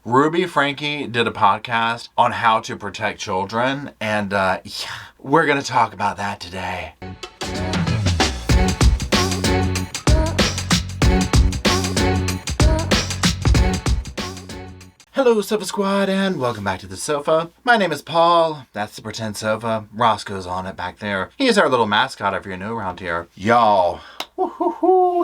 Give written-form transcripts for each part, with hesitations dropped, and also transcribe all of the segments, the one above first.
Ruby Frankie did a podcast on how to protect children, and we're going to talk about that today. Hello, Sofa Squad, and welcome back to the sofa. My name is Paul. That's the pretend sofa. Roscoe's on it back there. He's our little mascot if you're new around here. Y'all,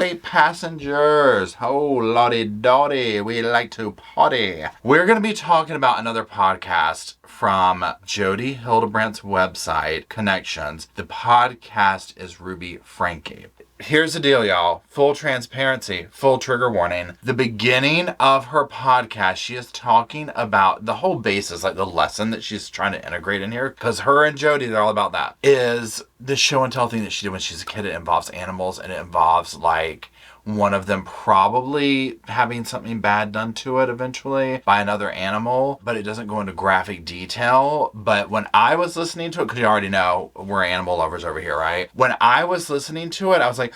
hey passengers. Oh, lottie dotty. We like to potty. We're going to be talking about another podcast from Jody Hildebrandt's website, Connexions. The podcast is Ruby Frankie. Here's the deal, y'all. Full transparency, full trigger warning. The beginning of her podcast, she is talking about the whole basis, like the lesson that she's trying to integrate in here, because her and Jody, they're all about that, is the show and tell thing that she did when she was a kid. It involves animals, and it involves like one of them probably having something bad done to it eventually by another animal, but it doesn't go into graphic detail. But when I was listening to it, because you already know we're animal lovers over here, right? When I was listening to it, I was like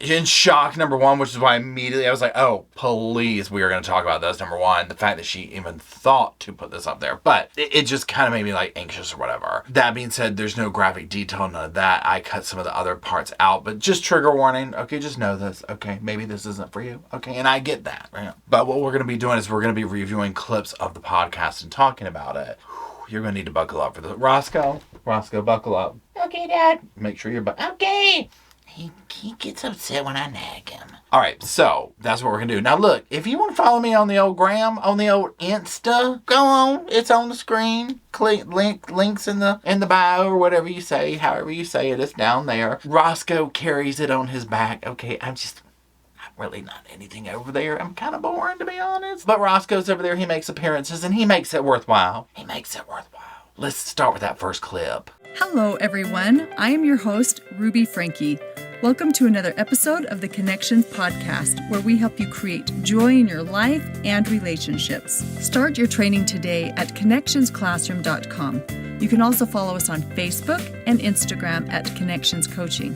in shock, number one, which is why immediately I was like, oh, please, we are going to talk about this. Number one, the fact that she even thought to put this up there, but it just kind of made me like anxious or whatever. That being said, there's no graphic detail, none of that. I cut some of the other parts out, but just trigger warning. Okay, just know this. Okay, maybe this isn't for you. Okay, and I get that. Right? But what we're going to be doing is we're going to be reviewing clips of the podcast and talking about it. You're going to need to buckle up for this. Roscoe, buckle up. Okay, Dad. Make sure you're okay. He gets upset when I nag him. All right, so that's what we're going to do. Now, look, if you want to follow me on the old gram, on the old Insta, go on. It's on the screen. Links in the bio or whatever you say. However you say it, it's down there. Roscoe carries it on his back. Okay, I'm really not anything over there. I'm kind of boring, to be honest. But Roscoe's over there. He makes appearances, and he makes it worthwhile. Let's start with that first clip. Hello, everyone. I am your host, Ruby Frankie. Welcome to another episode of the Connexions podcast, where we help you create joy in your life and relationships. Start your training today at connexionsclassroom.com. You can also follow us on Facebook and Instagram at Connexions Coaching,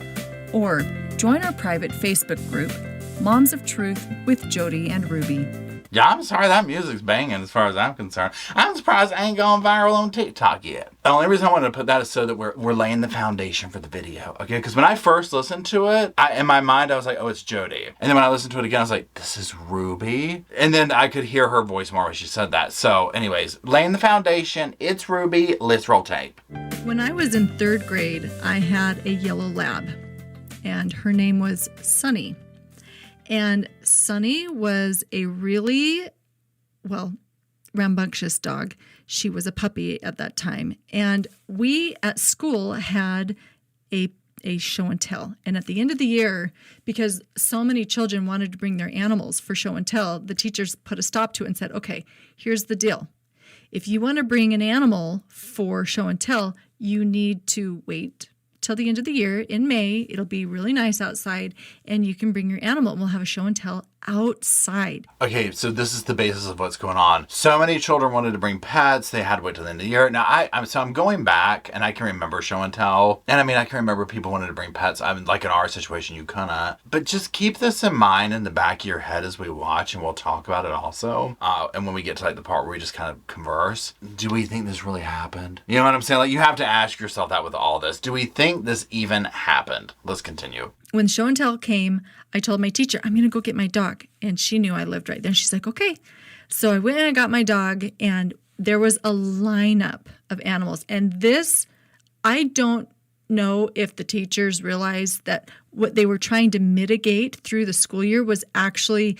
or join our private Facebook group, Moms of Truth with Jody and Ruby. Yeah, I'm sorry, that music's banging as far as I'm concerned. I'm surprised it ain't gone viral on TikTok yet. The only reason I wanted to put that is so that we're laying the foundation for the video, okay? Because when I first listened to it, in my mind, I was like, oh, it's Jody. And then when I listened to it again, I was like, this is Ruby? And then I could hear her voice more when she said that. So anyways, laying the foundation, it's Ruby, let's roll tape. When I was in 3rd grade, I had a yellow lab, and her name was Sunny. And Sunny was a really, rambunctious dog. She was a puppy at that time. And we at school had a show and tell. And at the end of the year, because so many children wanted to bring their animals for show and tell, the teachers put a stop to it and said, okay, here's the deal. If you want to bring an animal for show and tell, you need to wait till the end of the year. In May, it'll be really nice outside, and you can bring your animal, and we'll have a show and tell outside. Okay, so this is the basis of what's going on. So many children wanted to bring pets. They had to wait till the end of the year. Now, I'm going back, and I can remember show and tell. And I can remember people wanted to bring pets. Like in our situation, you couldn't. But just keep this in mind in the back of your head as we watch, and we'll talk about it also. And when we get to like the part where we just kind of converse, do we think this really happened? You know what I'm saying? Like, you have to ask yourself that with all this. Do we think this even happened? Let's continue. When show and tell came, I told my teacher, I'm going to go get my dog. And she knew I lived right there. She's like, okay. So I went and I got my dog, and there was a lineup of animals. And this, I don't know if the teachers realized that what they were trying to mitigate through the school year was actually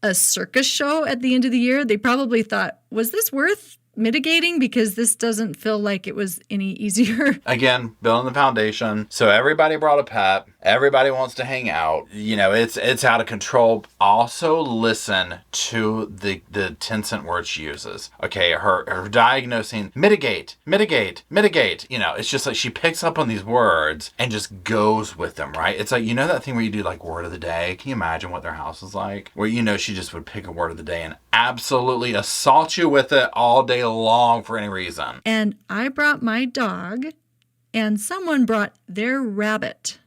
a circus show at the end of the year. They probably thought, was this worth mitigating, because this doesn't feel like it was any easier. Again, building the foundation. So everybody brought a pet. Everybody wants to hang out. It's out of control. Also listen to the 10-cent word she uses. Okay, her diagnosing, mitigate. It's just like she picks up on these words and just goes with them, right? It's like, that thing where you do like word of the day. Can you imagine what their house is like? Where she just would pick a word of the day and absolutely assault you with it all day long for any reason. And I brought my dog, and someone brought their rabbit.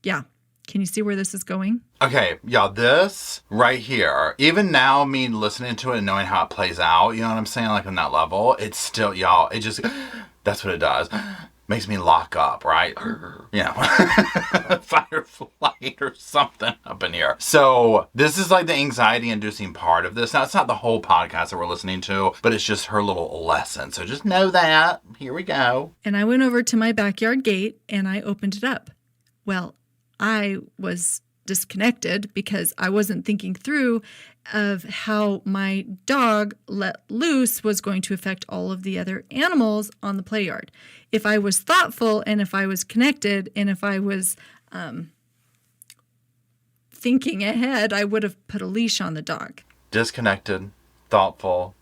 Yeah. Can you see where this is going? Okay, y'all, this right here, even now, me listening to it and knowing how it plays out, you know what I'm saying? Like on that level, it's still, y'all, it just, that's what it does. Makes me lock up, right? You know, fight or flight or something up in here. So this is like the anxiety inducing part of this. Now, it's not the whole podcast that we're listening to, but it's just her little lesson. So just know that. Here we go. And I went over to my backyard gate and I opened it up. Well, I was disconnected because I wasn't thinking through of how my dog let loose was going to affect all of the other animals on the play yard. If I was thoughtful and if I was connected and if I was thinking ahead, I would have put a leash on the dog. Disconnected, thoughtful.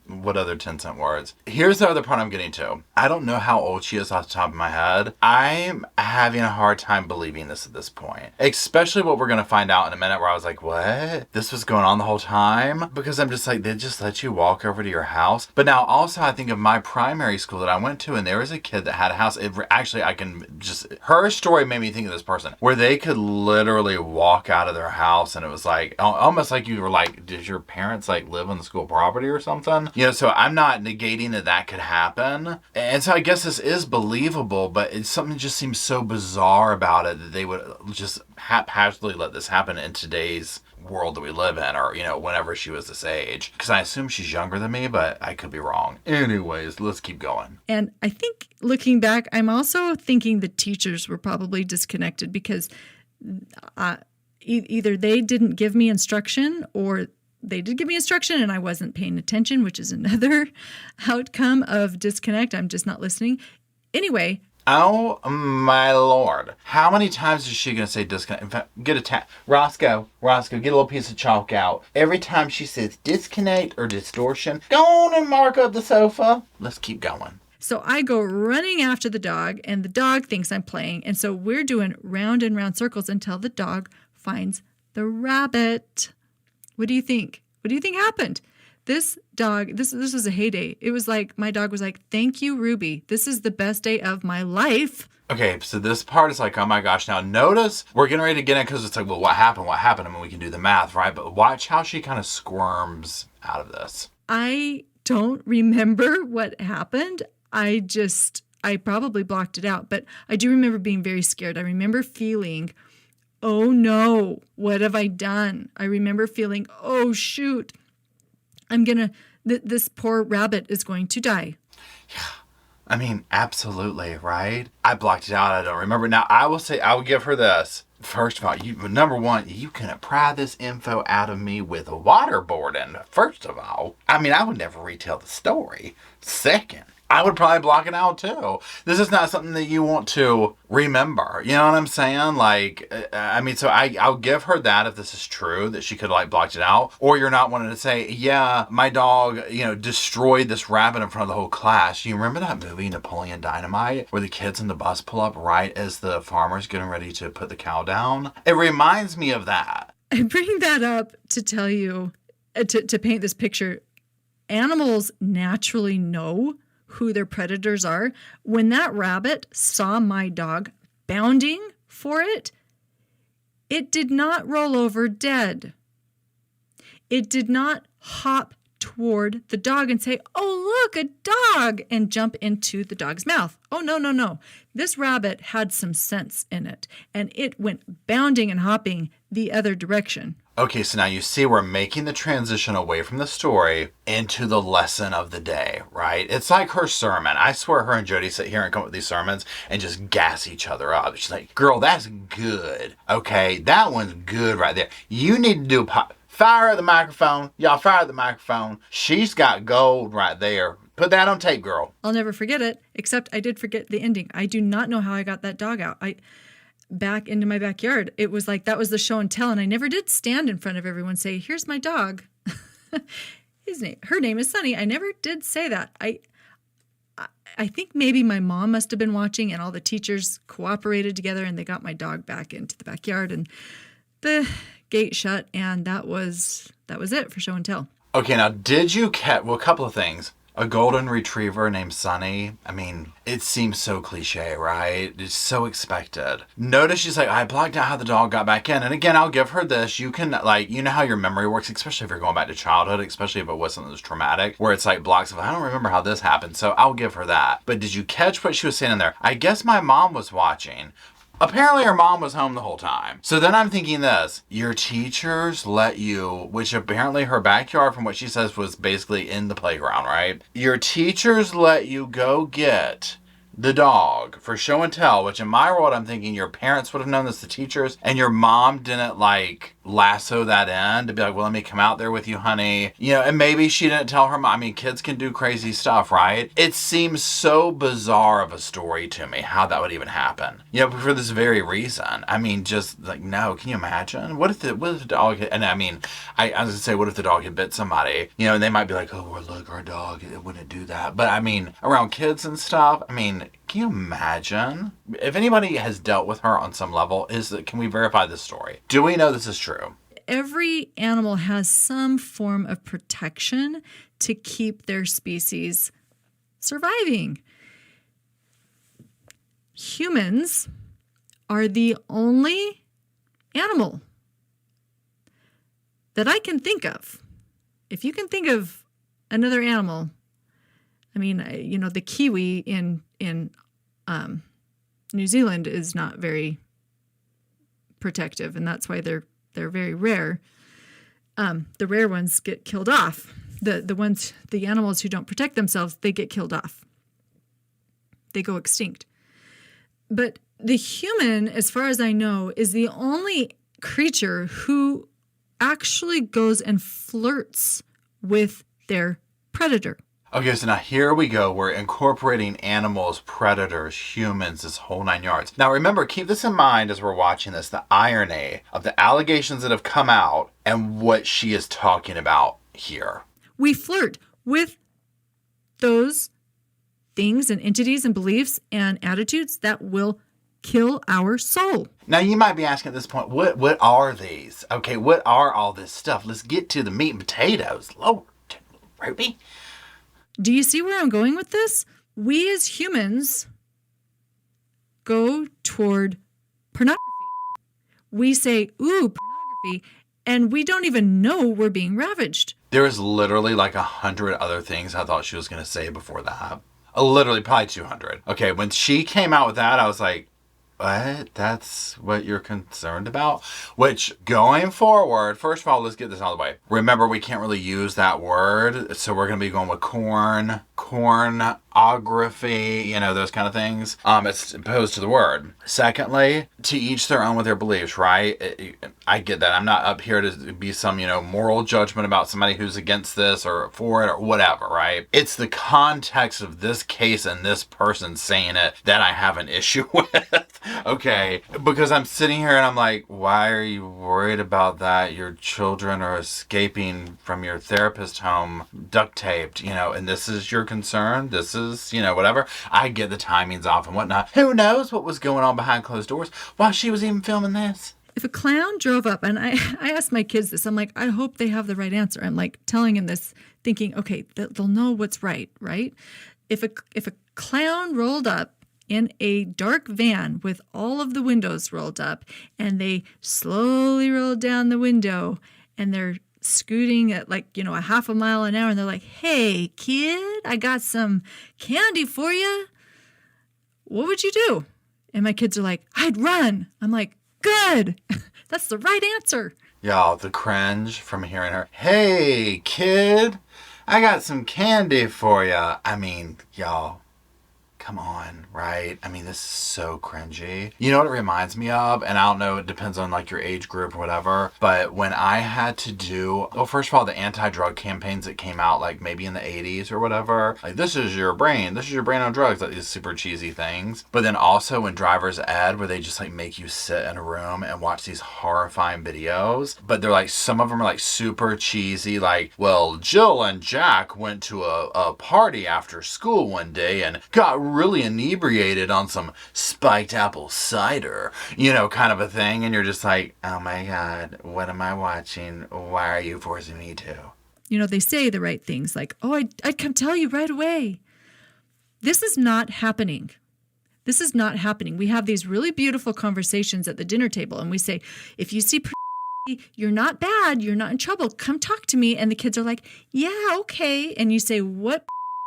What other 10-cent words? Here's the other part I'm getting to. I don't know how old she is off the top of my head. I'm having a hard time believing this at this point. Especially what we're going to find out in a minute, where I was like, what? This was going on the whole time? Because I'm just like, they just let you walk over to your house? But now also I think of my primary school that I went to, and there was a kid that had a house. Actually, I can just, her story made me think of this person, where they could literally walk out of their house, and it was like, almost like you were like, did your parents like live on the school property or something? You know, so I'm not negating that could happen. And so I guess this is believable, but it's something that just seems so bizarre about it that they would just haphazardly let this happen in today's world that we live in, or, you know, whenever she was this age. Because I assume she's younger than me, but I could be wrong. Anyways, let's keep going. And I think looking back, I'm also thinking the teachers were probably disconnected because either they didn't give me instruction, or they did give me instruction and I wasn't paying attention, which is another outcome of disconnect. I'm just not listening. Anyway. Oh, my Lord. How many times is she going to say disconnect? In fact, get a tap. Roscoe, get a little piece of chalk out. Every time she says disconnect or distortion, go on and mark up the sofa. Let's keep going. So I go running after the dog, and the dog thinks I'm playing. And so we're doing round and round circles until the dog finds the rabbit. What do you think? What do you think happened? This dog, this was a heyday. It was like, my dog was like, thank you, Ruby. This is the best day of my life. Okay, so this part is like, oh my gosh. Now notice, we're getting ready to get in because it's like, well, what happened? I mean, we can do the math, right? But watch how she kind of squirms out of this. I don't remember what happened. I probably blocked it out, but I do remember being very scared. I remember feeling, oh no, what have I done? I remember feeling, oh shoot, this poor rabbit is going to die. Yeah, I mean, absolutely, right? I blocked it out. I don't remember. Now, I will say, I will give her this. First of all, number one, you couldn't pry this info out of me with a waterboarding. First of all, I mean, I would never retell the story. Second, I would probably block it out too. This is not something that you want to remember. You know what I'm saying? Like, I mean, so I'll give her that if this is true, that she could like blocked it out. Or you're not wanting to say, yeah, my dog, you know, destroyed this rabbit in front of the whole class. You remember that movie, Napoleon Dynamite, where the kids in the bus pull up right as the farmer's getting ready to put the cow down? It reminds me of that. I bring that up to tell you, to paint this picture. Animals naturally know who their predators are. When that rabbit saw my dog bounding for it, it did not roll over dead. It did not hop toward the dog and say, oh, look, a dog, and jump into the dog's mouth. Oh, no. This rabbit had some sense in it, and it went bounding and hopping the other direction. Okay, so now you see we're making the transition away from the story into the lesson of the day, right? It's like her sermon. I swear her and Jody sit here and come up with these sermons and just gas each other up. She's like, girl, that's good. Okay, that one's good right there. You need to do fire at the microphone. Y'all fire at the microphone. She's got gold right there. Put that on tape, girl. I'll never forget it, except I did forget the ending. I do not know how I got that dog out. Back into my backyard. It was like, that was the show and tell. And I never did stand in front of everyone and say, here's my dog. Her name is Sunny. I never did say that. I think maybe my mom must have been watching and all the teachers cooperated together and they got my dog back into the backyard and the gate shut. And that was it for show and tell. Okay, now did you catch, well, a couple of things. A golden retriever named Sunny. I mean, it seems so cliche, right? It's so expected. Notice she's like, I blocked out how the dog got back in. And again, I'll give her this. You can, like, you know how your memory works, especially if you're going back to childhood, especially if it was something that's traumatic, where it's like blocks of, I don't remember how this happened. So I'll give her that. But did you catch what she was saying in there? I guess my mom was watching. Apparently her mom was home the whole time. So then I'm thinking this, your teachers let you, which apparently her backyard from what she says was basically in the playground, right? Your teachers let you go get the dog for show and tell, which in my world I'm thinking your parents would have known this, the teachers, and your mom didn't like lasso that in to be like, well, let me come out there with you, honey. You know, and maybe she didn't tell her mom. I mean, kids can do crazy stuff, right? It seems so bizarre of a story to me how that would even happen. You know, for this very reason. I mean, just like, no, can you imagine? What if the dog had, and I mean, I was gonna say, what if the dog had bit somebody? You know, and they might be like, oh, well, look, our dog, it wouldn't do that. But I mean, around kids and stuff, I mean, can you imagine? If anybody has dealt with her on some level, can we verify this story? Do we know this is true? Every animal has some form of protection to keep their species surviving. Humans are the only animal that I can think of. If you can think of another animal, I mean, you know, the kiwi in New Zealand is not very protective, and that's why they're very rare. The rare ones get killed off. The animals who don't protect themselves, they get killed off. They go extinct. But the human, as far as I know, is the only creature who actually goes and flirts with their predator. Okay, so now here we go. We're incorporating animals, predators, humans, this whole 9 yards. Now remember, keep this in mind as we're watching this, the irony of the allegations that have come out and what she is talking about here. We flirt with those things and entities and beliefs and attitudes that will kill our soul. Now you might be asking at this point, what are these? Okay, what are all this stuff? Let's get to the meat and potatoes. Lord, Ruby. Do you see where I'm going with this? We as humans go toward pornography. We say, ooh, pornography, and we don't even know we're being ravaged. There is literally like 100 other things I thought she was going to say before that. Literally probably 200. Okay, when she came out with that, I was like, what? That's what you're concerned about? Which, going forward, first of all, let's get this out of the way. Remember, we can't really use that word, so we're going to be going with cornography, you know, those kind of things, as opposed to the word. Secondly, to each their own with their beliefs, right? I get that. I'm not up here to be some, you know, moral judgment about somebody who's against this or for it or whatever, right? It's the context of this case and this person saying it that I have an issue with. Okay, because I'm sitting here and I'm like, why are you worried about that? Your children are escaping from your therapist home duct taped, you know, and this is your concern. This is, you know, whatever. I get the timings off and whatnot. Who knows what was going on behind closed doors while she was even filming this? If a clown drove up, and I asked my kids this, I'm like, I hope they have the right answer. I'm like telling him this, thinking, okay, they'll know what's right? If a clown rolled up in a dark van with all of the windows rolled up, and they slowly rolled down the window, and they're scooting at like, you know, a half a mile an hour, and they're like, hey, kid, I got some candy for you. What would you do? And my kids are like, I'd run. I'm like, good. That's the right answer. Y'all, the cringe from hearing her, hey, kid, I got some candy for you. I mean, y'all, come on, right? I mean, this is so cringy. You know what it reminds me of? And I don't know, it depends on like your age group or whatever. But when I had to do, well, first of all, the anti-drug campaigns that came out like maybe in the 80s or whatever. Like, this is your brain on drugs. Like these super cheesy things. But then also when driver's ed, where they just like make you sit in a room and watch these horrifying videos. But they're like, some of them are like super cheesy. Like, well, Jill and Jack went to a party after school one day and got really inebriated on some spiked apple cider, you know, kind of a thing. And you're just like, oh my God, what am I watching? Why are you forcing me to? they say the right things like, oh, I'd come tell you right away. This is not happening. This is not happening. We have these really beautiful conversations at the dinner table, and we say, if you see you're not bad, you're not in trouble, come talk to me. And the kids are like, yeah, okay. And you say, what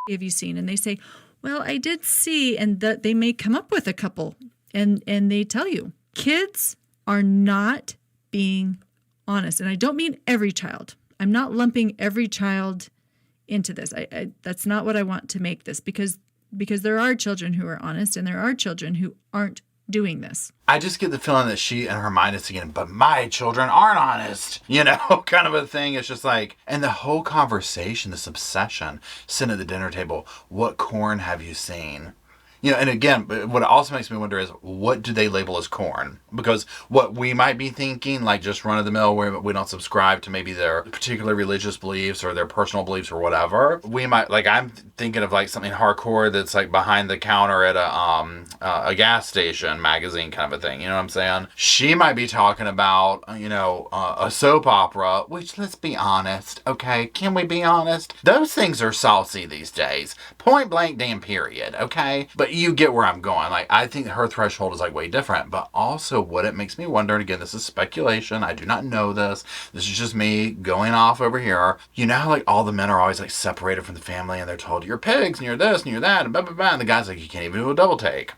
have you seen? And they say, well, I did see, and that they may come up with a couple, and they tell you. Kids are not being honest. And I don't mean every child. I'm not lumping every child into this. I that's not what I want to make this, because there are children who are honest and there are children who aren't doing this. I just get the feeling that she and her mind is thinking, but my children aren't honest, kind of a thing. It's just like, and the whole conversation, this obsession, sitting at the dinner table, what corn have you seen? And again, what also makes me wonder is, what do they label as corn? Because what we might be thinking, like just run of the mill, where we don't subscribe to maybe their particular religious beliefs or their personal beliefs or whatever. We might, like, I'm thinking of like something hardcore that's like behind the counter at a gas station magazine kind of a thing. You know what I'm saying? She might be talking about, a soap opera, which, let's be honest, okay? Can we be honest? Those things are saucy these days. Point blank damn period, okay? But you get where I'm going. Like, I think her threshold is like way different, but also what it makes me wonder, and again, this is speculation. I do not know this. This is just me going off over here. You know how like all the men are always like separated from the family and they're told you're pigs and you're this and you're that and blah, blah, blah. And the guy's like, you can't even do a double take.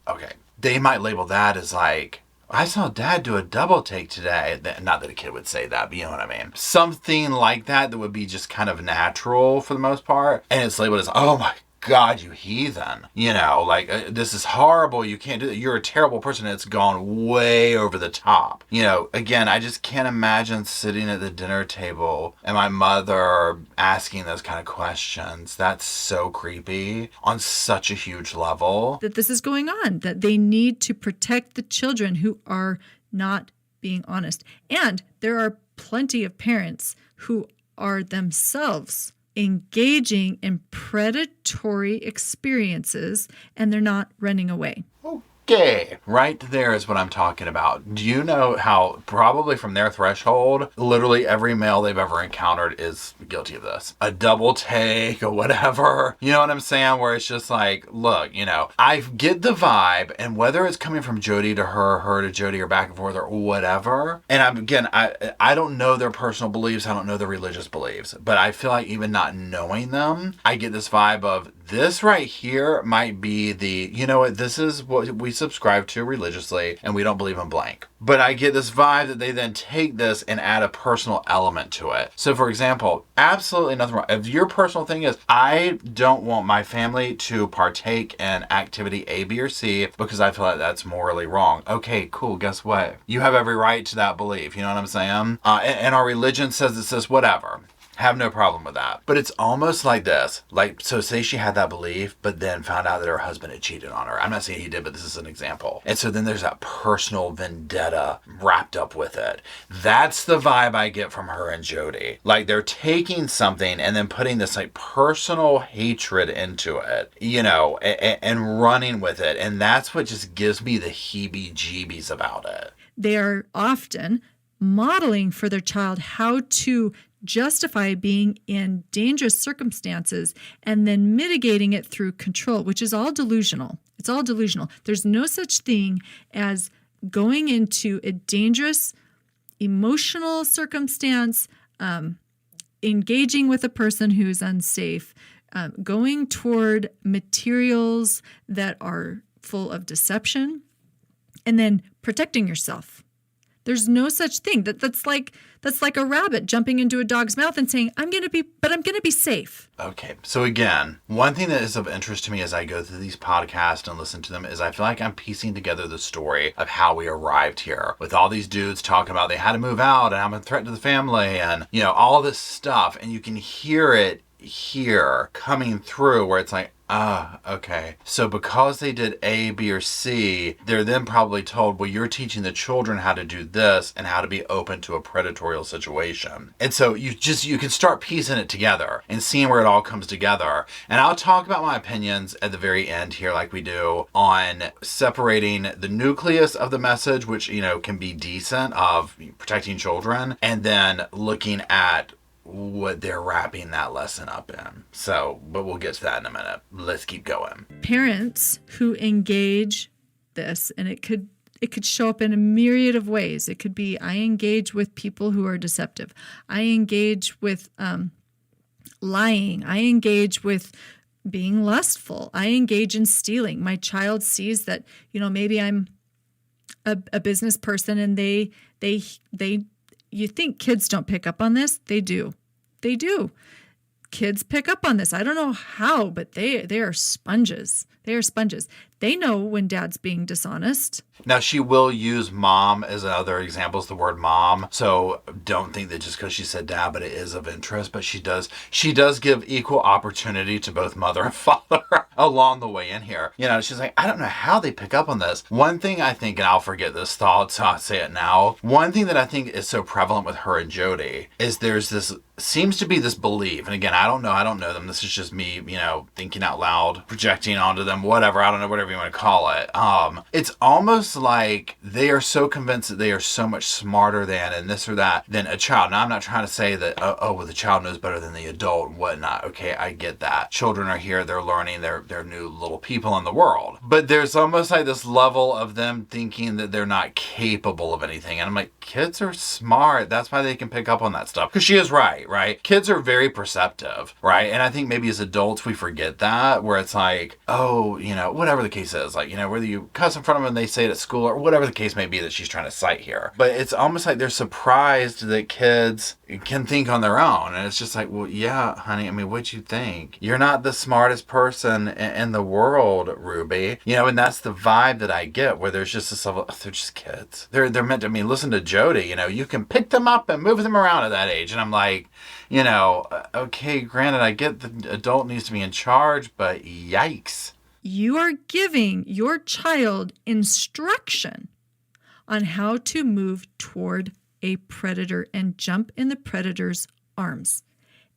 Okay. They might label that as like, I saw Dad do a double take today. Not that a kid would say that, but you know what I mean. Something like that would be just kind of natural for the most part. And it's labeled as, oh my God, you heathen. This is horrible. You can't do that. You're a terrible person. It's gone way over the top. Again, I just can't imagine sitting at the dinner table and my mother asking those kind of questions. That's so creepy on such a huge level. That this is going on, that they need to protect the children who are not being honest. And there are plenty of parents who are themselves engaging in predatory experiences, and they're not running away. Okay, right there is what I'm talking about. Do you know how probably from their threshold, literally every male they've ever encountered is guilty of this? A double take or whatever. You know what I'm saying? Where it's just like, look, I get the vibe, and whether it's coming from Jody to her to Jody, or back and forth or whatever. And I don't know their personal beliefs. I don't know their religious beliefs, but I feel like even not knowing them, I get this vibe of this right here might be this is what we subscribe to religiously, and we don't believe in blank. But I get this vibe that they then take this and add a personal element to it. So for example, absolutely nothing wrong. If your personal thing is, I don't want my family to partake in activity A, B, or C because I feel like that's morally wrong. Okay, cool. Guess what? You have every right to that belief. You know what I'm saying? And our religion says it says whatever. Have no problem with that. But it's almost like this. So say she had that belief, but then found out that her husband had cheated on her. I'm not saying he did, but this is an example. And so then there's that personal vendetta wrapped up with it. That's the vibe I get from her and Jody. Like, they're taking something and then putting this like personal hatred into it, and running with it. And that's what just gives me the heebie-jeebies about it. They are often modeling for their child how to justify being in dangerous circumstances and then mitigating it through control, which is all delusional. It's all delusional. There's no such thing as going into a dangerous emotional circumstance, engaging with a person who's unsafe, going toward materials that are full of deception, and then protecting yourself. There's no such thing. That's like a rabbit jumping into a dog's mouth and saying, I'm going to be safe. Okay. So again, one thing that is of interest to me as I go through these podcasts and listen to them is I feel like I'm piecing together the story of how we arrived here with all these dudes talking about they had to move out and I'm a threat to the family and, all this stuff. And you can hear it here coming through where it's like, okay. So because they did A, B, or C, they're then probably told, well, you're teaching the children how to do this and how to be open to a predatorial situation. And so you can start piecing it together and seeing where it all comes together. And I'll talk about my opinions at the very end here, like we do, on separating the nucleus of the message, which, can be decent, of protecting children, and then looking at what they're wrapping that lesson up in. So, but we'll get to that in a minute. Let's keep going. Parents who engage this, and it could show up in a myriad of ways. It could be, I engage with people who are deceptive. I engage with lying. I engage with being lustful. I engage in stealing. My child sees that, maybe I'm a business person, and you think kids don't pick up on this? They do. They do. Kids pick up on this. I don't know how, but they are sponges. They are sponges. They know when dad's being dishonest. Now, she will use mom as other examples, the word mom. So don't think that just because she said dad, but it is of interest. But she does give equal opportunity to both mother and father along the way in here. She's like, I don't know how they pick up on this. One thing I think, and I'll forget this thought, so I'll say it now. One thing that I think is so prevalent with her and Jody is seems to be this belief. And again, I don't know them. This is just me, thinking out loud, projecting onto them, whatever. I don't know, whatever you want to call it. It's almost like they are so convinced that they are so much smarter than, and this or that, than a child. Now, I'm not trying to say that, the child knows better than the adult and whatnot. Okay, I get that. Children are here, they're learning, they're new little people in the world. But there's almost like this level of them thinking that they're not capable of anything. And I'm like, kids are smart. That's why they can pick up on that stuff. Because she is right? Kids are very perceptive, right? And I think maybe as adults, we forget that, where it's like, whatever the case is, like, whether you cuss in front of them and they say it at school or whatever the case may be that she's trying to cite here. But it's almost like they're surprised that kids can think on their own. And it's just like, well, yeah, honey, what'd you think? You're not the smartest person in the world, Ruby. And that's the vibe that I get, where there's just this level, they're just kids. They're meant to, listen to Jody, you can pick them up and move them around at that age. And I'm like, okay, granted, I get the adult needs to be in charge, but yikes. You are giving your child instruction on how to move toward a predator and jump in the predator's arms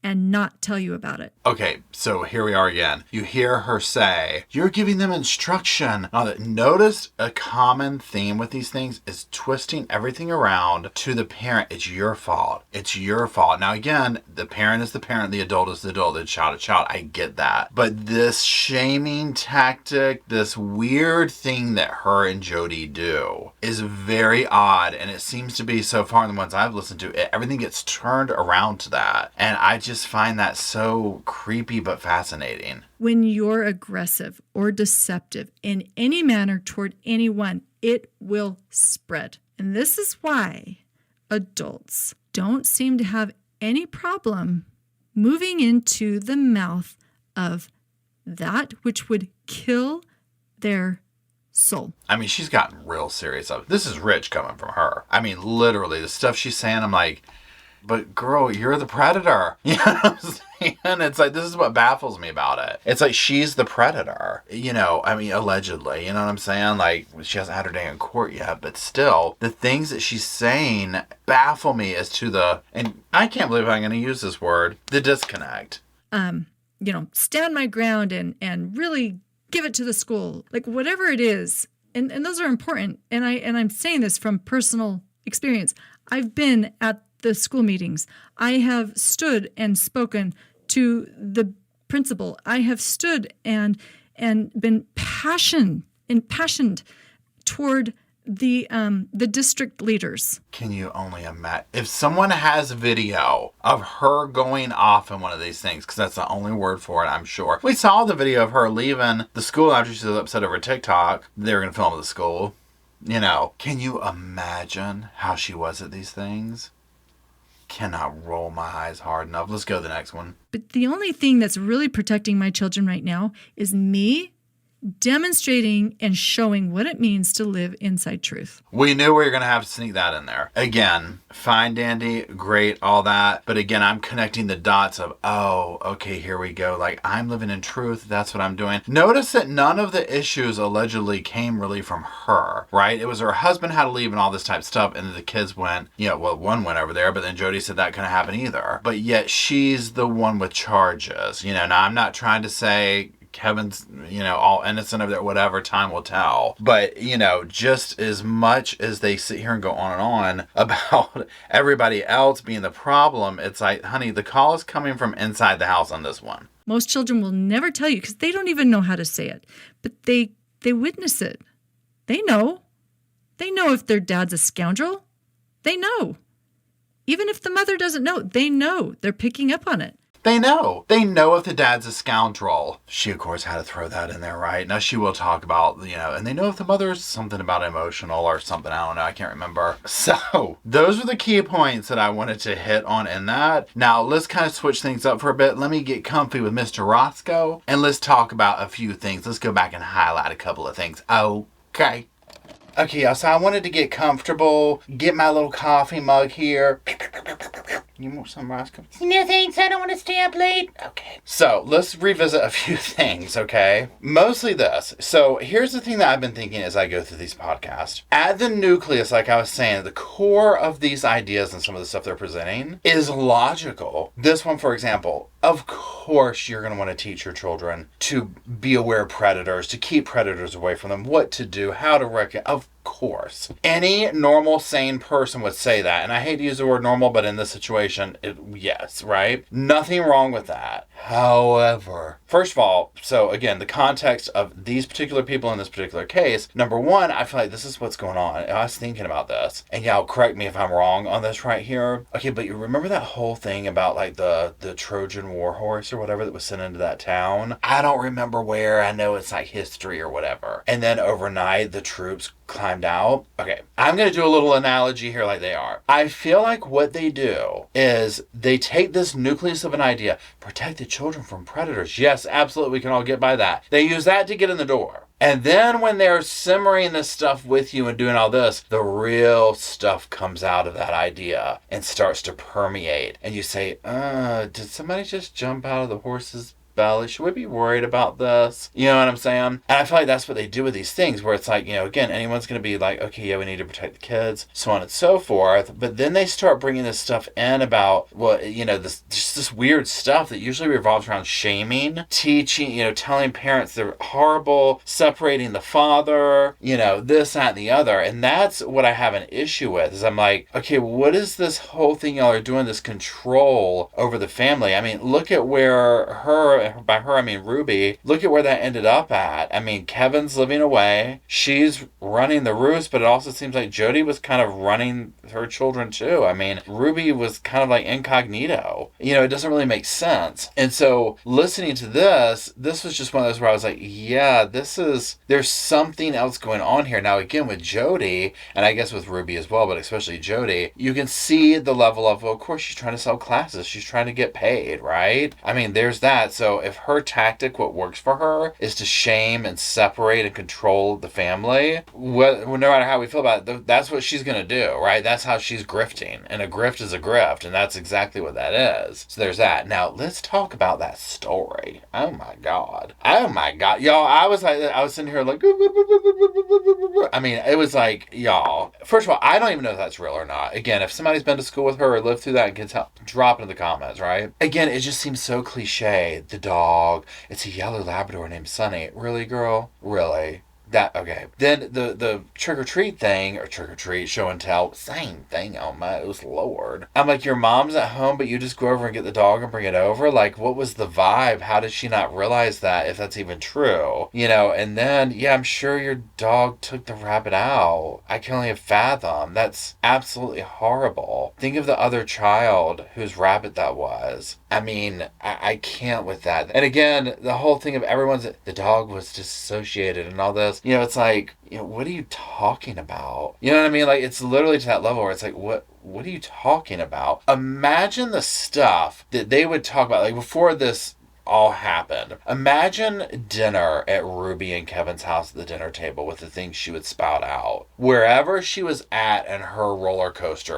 and not tell you about it. Okay, so here we are again. You hear her say, you're giving them instruction. Now, notice a common theme with these things is twisting everything around to the parent. It's your fault. It's your fault. Now, again, the parent is the parent, the adult is the adult, the child is child. I get that. But this shaming tactic, this weird thing that her and Jody do is very odd. And it seems to be, so far in the ones I've listened to, everything gets turned around to that. And I just find that so creepy but fascinating. When you're aggressive or deceptive in any manner toward anyone, it will spread. And this is why adults don't seem to have any problem moving into the mouth of that which would kill their soul. She's gotten real serious of it. This is rich coming from her. Literally, the stuff she's saying, I'm like, but girl, you're the predator. You know what I'm saying? It's like, this is what baffles me about it. It's like she's the predator, allegedly, you know what I'm saying? Like, she hasn't had her day in court yet, but still, the things that she's saying baffle me as to and I can't believe I'm going to use this word, the disconnect. Stand my ground and really give it to the school. Like, whatever it is. And those are important. And I'm saying this from personal experience. I've been at the school meetings. I have stood and spoken to the principal. I have stood and been impassioned toward the district leaders. Can you only imagine if someone has video of her going off in one of these things? Because that's the only word for it, I'm sure. We saw the video of her leaving the school after she was upset over TikTok. They were going to film at the school. Can you imagine how she was at these things? Cannot roll my eyes hard enough. Let's go to the next one. But the only thing that's really protecting my children right now is me demonstrating and showing what it means to live inside truth. We knew we were going to have to sneak that in there. Again, fine, dandy, great, all that. But again, I'm connecting the dots of, oh, okay, here we go. Like, I'm living in truth. That's what I'm doing. Notice that none of the issues allegedly came really from her, right? It was her husband had to leave and all this type of stuff. And the kids went, one went over there, but then Jody said that couldn't happen either. But yet she's the one with charges. Now I'm not trying to say Kevin's, all innocent of that, whatever, time will tell. But, just as much as they sit here and go on and on about everybody else being the problem, it's like, honey, the call is coming from inside the house on this one. Most children will never tell you because they don't even know how to say it, but they witness it. They know. They know if their dad's a scoundrel. They know. Even if the mother doesn't know, they know. They're picking up on it. They know. They know if the dad's a scoundrel. She, of course, had to throw that in there, right? Now, she will talk about, and they know if the mother's something about emotional or something. I don't know. I can't remember. So, those are the key points that I wanted to hit on in that. Now, let's kind of switch things up for a bit. Let me get comfy with Mr. Roscoe, and let's talk about a few things. Let's go back and highlight a couple of things. Okay. Okay, y'all, so I wanted to get comfortable, get my little coffee mug here. You want some, Roscoe? No thanks, I don't want to stay up late. Okay. So, let's revisit a few things, okay? Mostly this. So, here's the thing that I've been thinking as I go through these podcasts. At the nucleus, like I was saying, the core of these ideas and some of the stuff they're presenting is logical. This one, for example, of course you're going to want to teach your children to be aware of predators, to keep predators away from them, what to do, how to recognize. Of course. Any normal, sane person would say that. And I hate to use the word normal, but in this situation, yes, right? Nothing wrong with that. However, first of all, so again, the context of these particular people in this particular case, number one, I feel like this is what's going on. I was thinking about this, and y'all correct me if I'm wrong on this right here. Okay, but you remember that whole thing about like the Trojan war horse or whatever that was sent into that town? I don't remember where. I know it's like history or whatever. And then overnight, the troops climbed out. Okay, I'm going to do a little analogy here like they are. I feel like what they do is they take this nucleus of an idea, protect the children from predators. Yes, absolutely, we can all get by that. They use that to get in the door. And then when they're simmering this stuff with you and doing all this, the real stuff comes out of that idea and starts to permeate. And you say, did somebody just jump out of the horse's belly? Should we be worried about this? You know what I'm saying? And I feel like that's what they do with these things, where it's like, again, anyone's going to be like, okay, yeah, we need to protect the kids, so on and so forth. But then they start bringing this stuff in about, well, this weird stuff that usually revolves around shaming, teaching, telling parents they're horrible, separating the father, this, that, and the other. And that's what I have an issue with, is I'm like, okay, what is this whole thing y'all are doing, this control over the family? I mean, look at where by her I mean Ruby, look at where that ended up at. I mean, Kevin's living away, she's running the roost, but it also seems like Jody was kind of running her children too. I mean, Ruby was kind of like incognito. It doesn't really make sense. And so listening to this was just one of those where I was like, yeah, there's something else going on here. Now again, with Jody, and I guess with Ruby as well, but especially Jody, you can see the level of, well, of course she's trying to sell classes, she's trying to get paid, right? I mean, there's that. So if her tactic, what works for her, is to shame and separate and control the family, no matter how we feel about it, that's what she's going to do, right? That's how she's grifting. And a grift is a grift, and that's exactly what that is. So there's that. Now, let's talk about that story. Oh my God. Y'all, I was sitting here like, I mean, it was like, y'all, first of all, I don't even know if that's real or not. Again, if somebody's been to school with her or lived through that and can tell, drop it in the comments, right? Again, it just seems so cliche. The dog, it's a yellow Labrador named Sunny. Really, girl? Really? Okay. Then the trick-or-treat thing, or trick-or-treat, show and tell, same thing, oh my, it was Lord. I'm like, your mom's at home, but you just go over and get the dog and bring it over? Like, what was the vibe? How did she not realize that, if that's even true? And then, yeah, I'm sure your dog took the rabbit out. I can only fathom. That's absolutely horrible. Think of the other child whose rabbit that was. I mean, I can't with that. And again, the whole thing of the dog was disassociated and all this. It's like, what are you talking about? You know what I mean? Like, it's literally to that level where it's like, what are you talking about? Imagine the stuff that they would talk about, like, before this all happened. Imagine dinner at Ruby and Kevin's house at the dinner table with the things she would spout out. Wherever she was at in her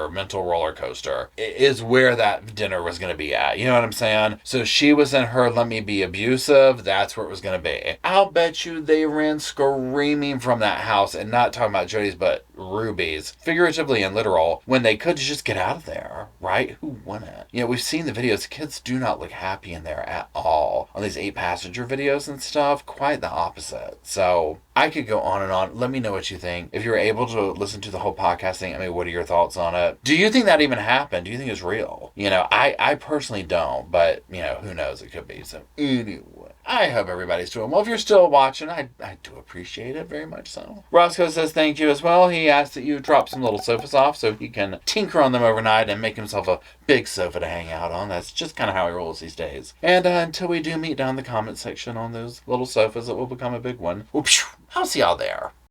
mental roller coaster, is where that dinner was going to be at. You know what I'm saying? So she was in her let me be abusive, that's where it was going to be. I'll bet you they ran screaming from that house, and not talking about Jody's, but Ruby's, figuratively and literal, when they could just get out of there, right? Who wouldn't? We've seen the videos. Kids do not look happy in there at all. all on these 8-passenger videos and stuff. Quite the opposite. So I could go on and on. Let me know what you think. If you're able to listen to the whole podcast thing, I mean, what are your thoughts on it? Do you think that even happened? Do you think it's real? I personally don't, but, who knows? It could be. So anyway, I hope everybody's doing well. If you're still watching, I do appreciate it very much so. Roscoe says thank you as well. He asks that you drop some little sofas off so he can tinker on them overnight and make himself a big sofa to hang out on. That's just kind of how he rolls these days. And until we do meet down in the comment section on those little sofas, it will become a big one. I'll see y'all there.